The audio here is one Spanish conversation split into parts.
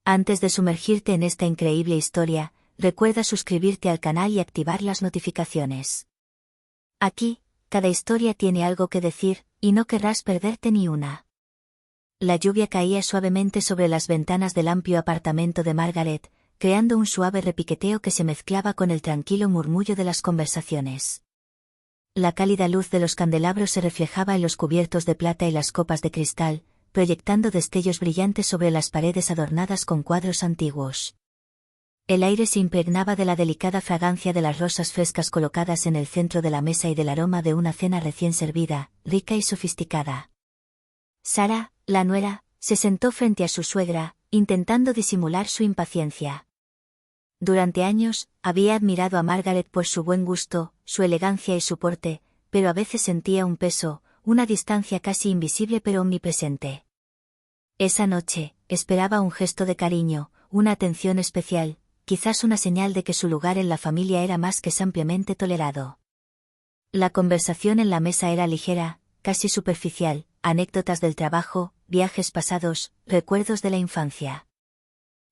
Antes de sumergirte en esta increíble historia, recuerda suscribirte al canal y activar las notificaciones. Aquí, cada historia tiene algo que decir, y no querrás perderte ni una. La lluvia caía suavemente sobre las ventanas del amplio apartamento de Margaret, creando un suave repiqueteo que se mezclaba con el tranquilo murmullo de las conversaciones. La cálida luz de los candelabros se reflejaba en los cubiertos de plata y las copas de cristal, proyectando destellos brillantes sobre las paredes adornadas con cuadros antiguos. El aire se impregnaba de la delicada fragancia de las rosas frescas colocadas en el centro de la mesa y del aroma de una cena recién servida, rica y sofisticada. Sarah, la nuera, se sentó frente a su suegra, intentando disimular su impaciencia. Durante años, había admirado a Margaret por su buen gusto, su elegancia y su porte, pero a veces sentía un peso, una distancia casi invisible pero omnipresente. Esa noche, esperaba un gesto de cariño, una atención especial, quizás una señal de que su lugar en la familia era más que ampliamente tolerado. La conversación en la mesa era ligera, casi superficial, anécdotas del trabajo, viajes pasados, recuerdos de la infancia.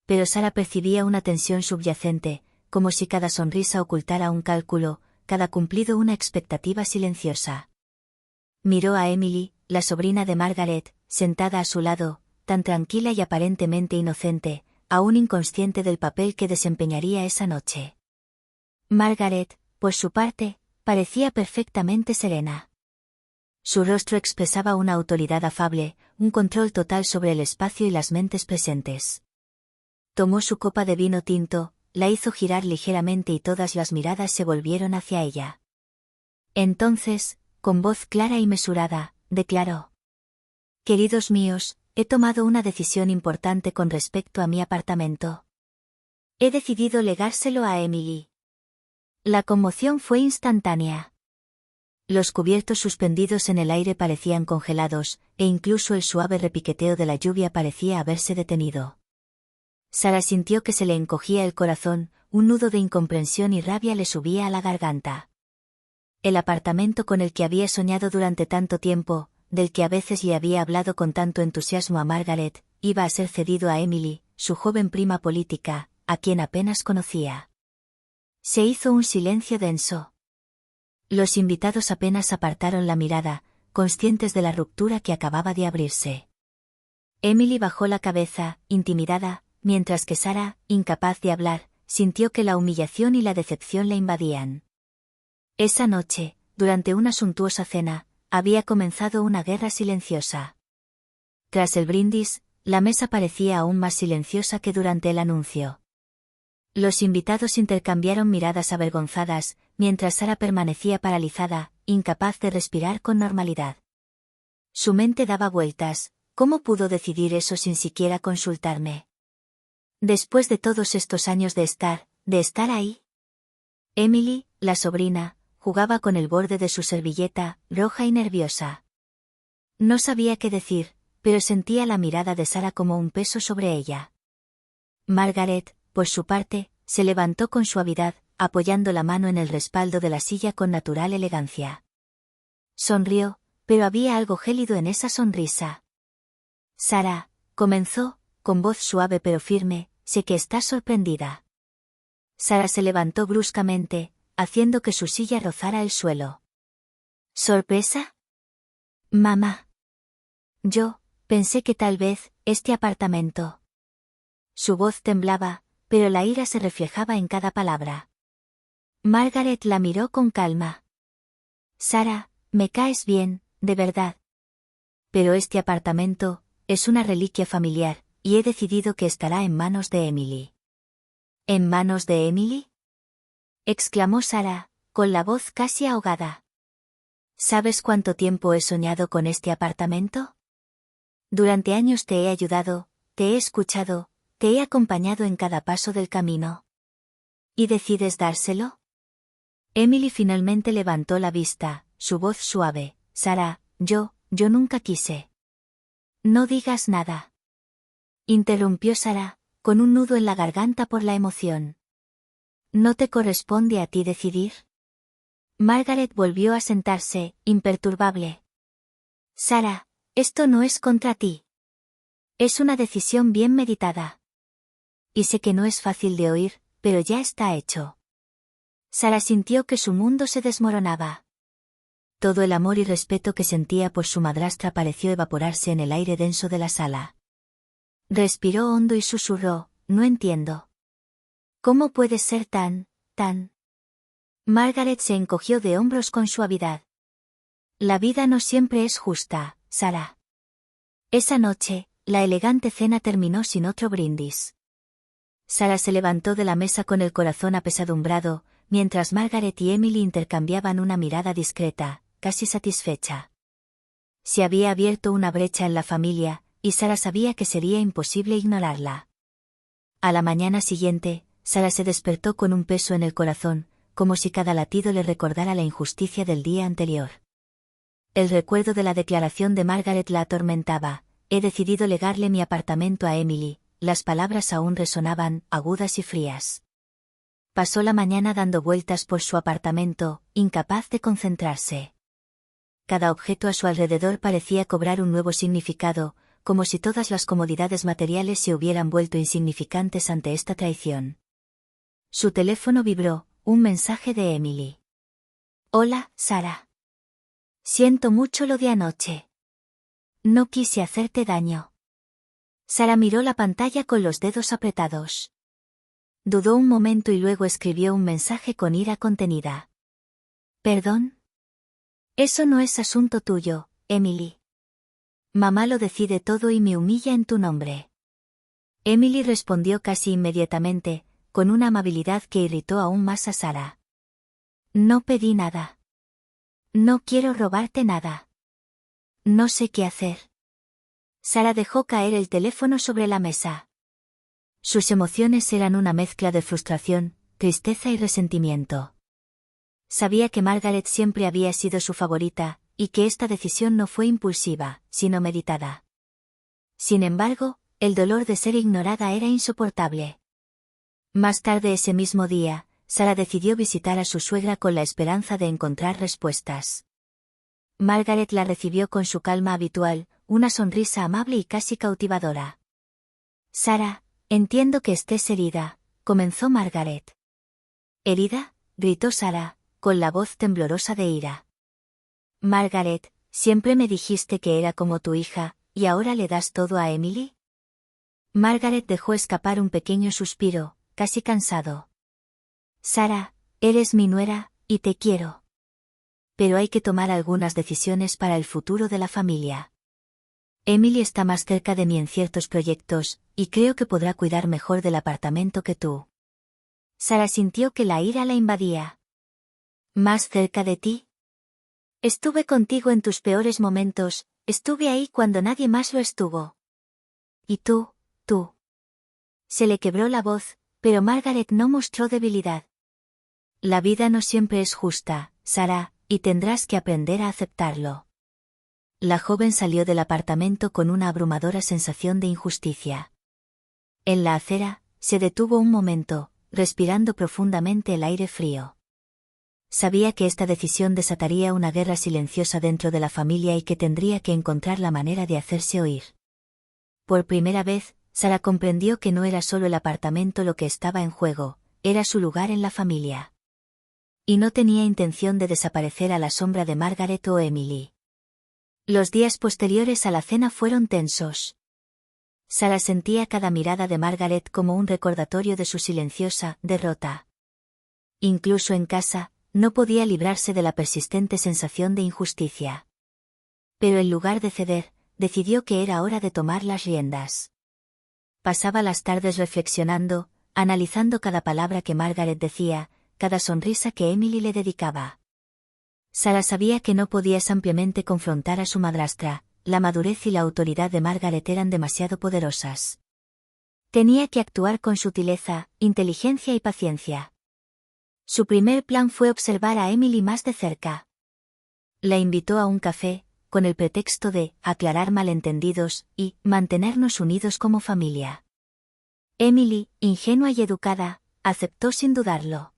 Pero Sarah percibía una tensión subyacente, como si cada sonrisa ocultara un cálculo, cada cumplido una expectativa silenciosa. Miró a Emily, la sobrina de Margaret, sentada a su lado, tan tranquila y aparentemente inocente, aún inconsciente del papel que desempeñaría esa noche. Margaret, por su parte, parecía perfectamente serena. Su rostro expresaba una autoridad afable, un control total sobre el espacio y las mentes presentes. Tomó su copa de vino tinto, la hizo girar ligeramente y todas las miradas se volvieron hacia ella. Entonces, con voz clara y mesurada, declaró: «Queridos míos, he tomado una decisión importante con respecto a mi apartamento. He decidido legárselo a Emily». La conmoción fue instantánea. Los cubiertos suspendidos en el aire parecían congelados, e incluso el suave repiqueteo de la lluvia parecía haberse detenido. Sarah sintió que se le encogía el corazón, un nudo de incomprensión y rabia le subía a la garganta. El apartamento con el que había soñado durante tanto tiempo, del que a veces le había hablado con tanto entusiasmo a Margaret, iba a ser cedido a Emily, su joven prima política, a quien apenas conocía. Se hizo un silencio denso. Los invitados apenas apartaron la mirada, conscientes de la ruptura que acababa de abrirse. Emily bajó la cabeza, intimidada, mientras que Sarah, incapaz de hablar, sintió que la humillación y la decepción la invadían. Esa noche, durante una suntuosa cena, había comenzado una guerra silenciosa. Tras el brindis, la mesa parecía aún más silenciosa que durante el anuncio. Los invitados intercambiaron miradas avergonzadas, mientras Sarah permanecía paralizada, incapaz de respirar con normalidad. Su mente daba vueltas. ¿Cómo pudo decidir eso sin siquiera consultarme? Después de todos estos años de estar ahí. Emily, la sobrina, jugaba con el borde de su servilleta, roja y nerviosa. No sabía qué decir, pero sentía la mirada de Sarah como un peso sobre ella. Margaret, por su parte, se levantó con suavidad, apoyando la mano en el respaldo de la silla con natural elegancia. Sonrió, pero había algo gélido en esa sonrisa. «Sarah», comenzó, con voz suave pero firme, «sé que estás sorprendida». Sarah se levantó bruscamente, haciendo que su silla rozara el suelo. «¿Sorpresa? Mamá. Yo pensé que tal vez, este apartamento». Su voz temblaba, pero la ira se reflejaba en cada palabra. Margaret la miró con calma. «Sarah, me caes bien, de verdad. Pero este apartamento es una reliquia familiar, y he decidido que estará en manos de Emily». «¿En manos de Emily?», exclamó Sarah, con la voz casi ahogada. «¿Sabes cuánto tiempo he soñado con este apartamento? Durante años te he ayudado, te he escuchado, te he acompañado en cada paso del camino. ¿Y decides dárselo?». Emily finalmente levantó la vista, su voz suave. «Sarah, yo nunca quise». «No digas nada», interrumpió Sarah, con un nudo en la garganta por la emoción. «¿No te corresponde a ti decidir?». Margaret volvió a sentarse, imperturbable. «Sarah, esto no es contra ti. Es una decisión bien meditada. Y sé que no es fácil de oír, pero ya está hecho. Sara sintió que su mundo se desmoronaba. Todo el amor y respeto que sentía por su madrastra pareció evaporarse en el aire denso de la sala. Respiró hondo y susurró, no entiendo. ¿Cómo puedes ser tan? Margaret se encogió de hombros con suavidad. La vida no siempre es justa, Sara. Esa noche, la elegante cena terminó sin otro brindis. Sara se levantó de la mesa con el corazón apesadumbrado, mientras Margaret y Emily intercambiaban una mirada discreta, casi satisfecha. Se había abierto una brecha en la familia, y Sara sabía que sería imposible ignorarla. A la mañana siguiente, Sara se despertó con un peso en el corazón, como si cada latido le recordara la injusticia del día anterior. El recuerdo de la declaración de Margaret la atormentaba. He decidido legarle mi apartamento a Emily. Las palabras aún resonaban, agudas y frías. Pasó la mañana dando vueltas por su apartamento, incapaz de concentrarse. Cada objeto a su alrededor parecía cobrar un nuevo significado, como si todas las comodidades materiales se hubieran vuelto insignificantes ante esta traición. Su teléfono vibró, un mensaje de Emily. Hola, Sara. Siento mucho lo de anoche. No quise hacerte daño. Sara miró la pantalla con los dedos apretados. Dudó un momento y luego escribió un mensaje con ira contenida. ¿Perdón? Eso no es asunto tuyo, Emily. Mamá lo decide todo y me humilla en tu nombre. Emily respondió casi inmediatamente, con una amabilidad que irritó aún más a Sara. No pedí nada. No quiero robarte nada. No sé qué hacer. Sara dejó caer el teléfono sobre la mesa. Sus emociones eran una mezcla de frustración, tristeza y resentimiento. Sabía que Margaret siempre había sido su favorita, y que esta decisión no fue impulsiva, sino meditada. Sin embargo, el dolor de ser ignorada era insoportable. Más tarde ese mismo día, Sara decidió visitar a su suegra con la esperanza de encontrar respuestas. Margaret la recibió con su calma habitual, una sonrisa amable y casi cautivadora. Sara, entiendo que estés herida, comenzó Margaret. ¿Herida?, gritó Sara, con la voz temblorosa de ira. Margaret, siempre me dijiste que era como tu hija, ¿y ahora le das todo a Emily? Margaret dejó escapar un pequeño suspiro, casi cansado. Sara, eres mi nuera, y te quiero. Pero hay que tomar algunas decisiones para el futuro de la familia. Emily está más cerca de mí en ciertos proyectos, y creo que podrá cuidar mejor del apartamento que tú. Sara sintió que la ira la invadía. ¿Más cerca de ti? Estuve contigo en tus peores momentos, estuve ahí cuando nadie más lo estuvo. ¿Y tú? Se le quebró la voz, pero Margaret no mostró debilidad. La vida no siempre es justa, Sara, y tendrás que aprender a aceptarlo. La joven salió del apartamento con una abrumadora sensación de injusticia. En la acera, se detuvo un momento, respirando profundamente el aire frío. Sabía que esta decisión desataría una guerra silenciosa dentro de la familia y que tendría que encontrar la manera de hacerse oír. Por primera vez, Sara comprendió que no era solo el apartamento lo que estaba en juego, era su lugar en la familia. Y no tenía intención de desaparecer a la sombra de Margaret o Emily. Los días posteriores a la cena fueron tensos. Sara sentía cada mirada de Margaret como un recordatorio de su silenciosa derrota. Incluso en casa, no podía librarse de la persistente sensación de injusticia. Pero en lugar de ceder, decidió que era hora de tomar las riendas. Pasaba las tardes reflexionando, analizando cada palabra que Margaret decía, cada sonrisa que Emily le dedicaba. Sara sabía que no podía ampliamente confrontar a su madrastra, la madurez y la autoridad de Margaret eran demasiado poderosas. Tenía que actuar con sutileza, inteligencia y paciencia. Su primer plan fue observar a Emily más de cerca. La invitó a un café, con el pretexto de aclarar malentendidos y mantenernos unidos como familia. Emily, ingenua y educada, aceptó sin dudarlo.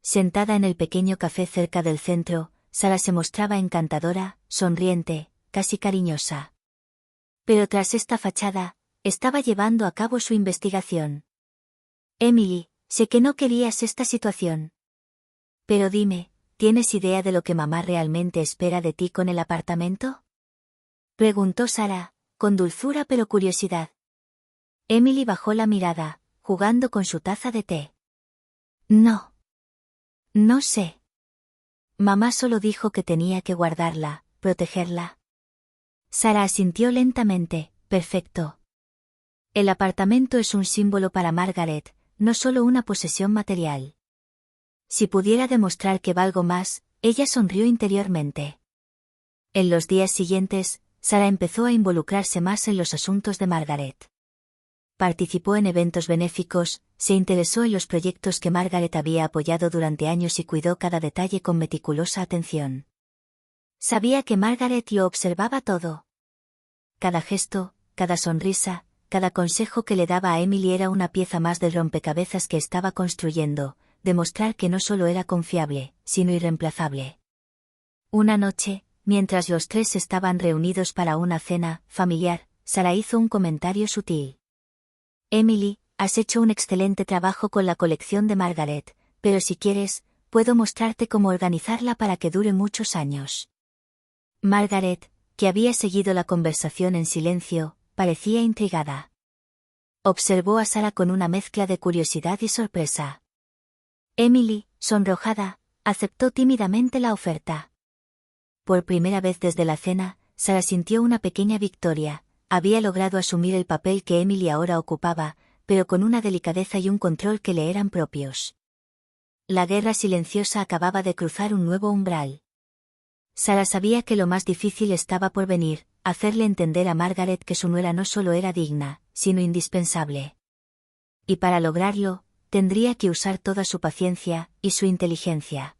Sentada en el pequeño café cerca del centro, Sara se mostraba encantadora, sonriente, casi cariñosa. Pero tras esta fachada, estaba llevando a cabo su investigación. Emily, sé que no querías esta situación. Pero dime, ¿tienes idea de lo que mamá realmente espera de ti con el apartamento? Preguntó Sarah, con dulzura pero curiosidad. Emily bajó la mirada, jugando con su taza de té. No. No sé. Mamá solo dijo que tenía que guardarla, protegerla. Sarah asintió lentamente, perfecto. El apartamento es un símbolo para Margaret, no solo una posesión material. Si pudiera demostrar que valgo más, ella sonrió interiormente. En los días siguientes, Sarah empezó a involucrarse más en los asuntos de Margaret. Participó en eventos benéficos, se interesó en los proyectos que Margaret había apoyado durante años y cuidó cada detalle con meticulosa atención. Sabía que Margaret lo observaba todo. Cada gesto, cada sonrisa, cada consejo que le daba a Emily era una pieza más del rompecabezas que estaba construyendo, demostrar que no solo era confiable, sino irreemplazable. Una noche, mientras los tres estaban reunidos para una cena familiar, Sarah hizo un comentario sutil. Emily, has hecho un excelente trabajo con la colección de Margaret, pero si quieres, puedo mostrarte cómo organizarla para que dure muchos años. Margaret, que había seguido la conversación en silencio, parecía intrigada. Observó a Sarah con una mezcla de curiosidad y sorpresa. Emily, sonrojada, aceptó tímidamente la oferta. Por primera vez desde la cena, Sarah sintió una pequeña victoria. Había logrado asumir el papel que Emily ahora ocupaba, pero con una delicadeza y un control que le eran propios. La guerra silenciosa acababa de cruzar un nuevo umbral. Sarah sabía que lo más difícil estaba por venir, hacerle entender a Margaret que su nuera no solo era digna, sino indispensable. Y para lograrlo, tendría que usar toda su paciencia y su inteligencia.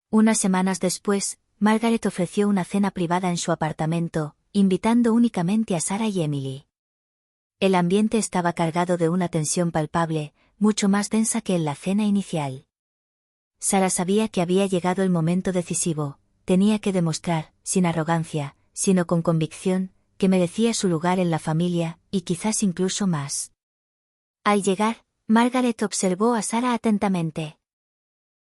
Unas semanas después, Margaret ofreció una cena privada en su apartamento, invitando únicamente a Sarah y Emily. El ambiente estaba cargado de una tensión palpable, mucho más densa que en la cena inicial. Sarah sabía que había llegado el momento decisivo, tenía que demostrar, sin arrogancia, sino con convicción, que merecía su lugar en la familia, y quizás incluso más. Al llegar, Margaret observó a Sarah atentamente.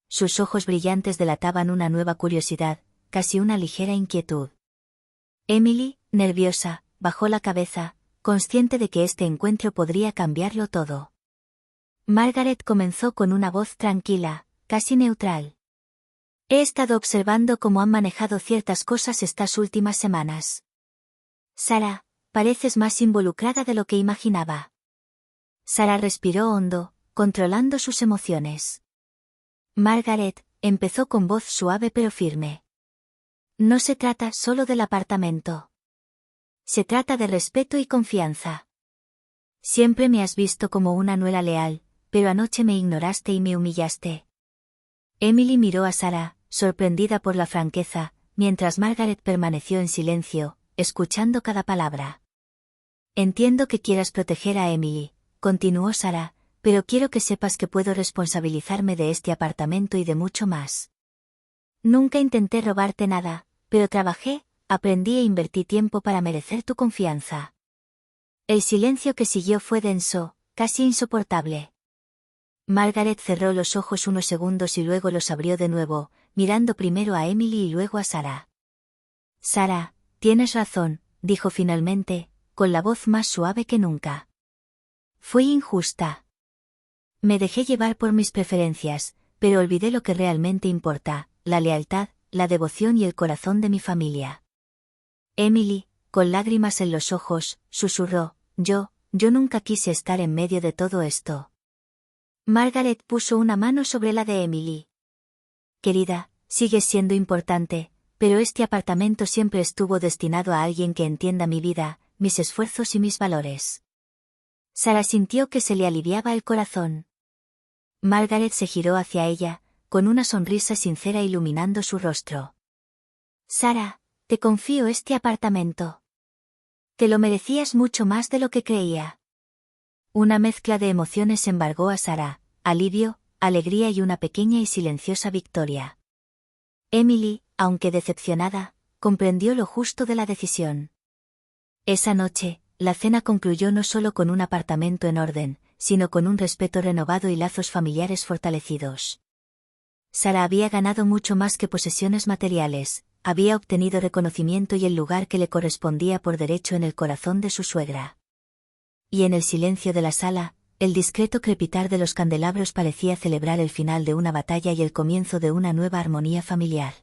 Sus ojos brillantes delataban una nueva curiosidad, casi una ligera inquietud. Emily, nerviosa, bajó la cabeza, consciente de que este encuentro podría cambiarlo todo. Margaret comenzó con una voz tranquila, casi neutral. He estado observando cómo han manejado ciertas cosas estas últimas semanas. Sarah, pareces más involucrada de lo que imaginaba. Sarah respiró hondo, controlando sus emociones. Margaret, empezó con voz suave pero firme. No se trata solo del apartamento. Se trata de respeto y confianza. Siempre me has visto como una nuera leal, pero anoche me ignoraste y me humillaste. Emily miró a Sarah, sorprendida por la franqueza, mientras Margaret permaneció en silencio, escuchando cada palabra. Entiendo que quieras proteger a Emily, continuó Sarah, pero quiero que sepas que puedo responsabilizarme de este apartamento y de mucho más. Nunca intenté robarte nada, pero trabajé, aprendí e invertí tiempo para merecer tu confianza. El silencio que siguió fue denso, casi insoportable. Margaret cerró los ojos unos segundos y luego los abrió de nuevo, mirando primero a Emily y luego a Sarah. Sarah, tienes razón, dijo finalmente, con la voz más suave que nunca. Fui injusta. Me dejé llevar por mis preferencias, pero olvidé lo que realmente importa, la lealtad, la devoción y el corazón de mi familia. Emily, con lágrimas en los ojos, susurró, yo nunca quise estar en medio de todo esto. Margaret puso una mano sobre la de Emily. Querida, sigues siendo importante, pero este apartamento siempre estuvo destinado a alguien que entienda mi vida, mis esfuerzos y mis valores. Sarah sintió que se le aliviaba el corazón. Margaret se giró hacia ella, con una sonrisa sincera iluminando su rostro. Sarah, te confío este apartamento. Te lo merecías mucho más de lo que creía. Una mezcla de emociones embargó a Sarah, alivio, alegría y una pequeña y silenciosa victoria. Emily, aunque decepcionada, comprendió lo justo de la decisión. Esa noche, la cena concluyó no solo con un apartamento en orden, sino con un respeto renovado y lazos familiares fortalecidos. Sara había ganado mucho más que posesiones materiales, había obtenido reconocimiento y el lugar que le correspondía por derecho en el corazón de su suegra. Y en el silencio de la sala, el discreto crepitar de los candelabros parecía celebrar el final de una batalla y el comienzo de una nueva armonía familiar.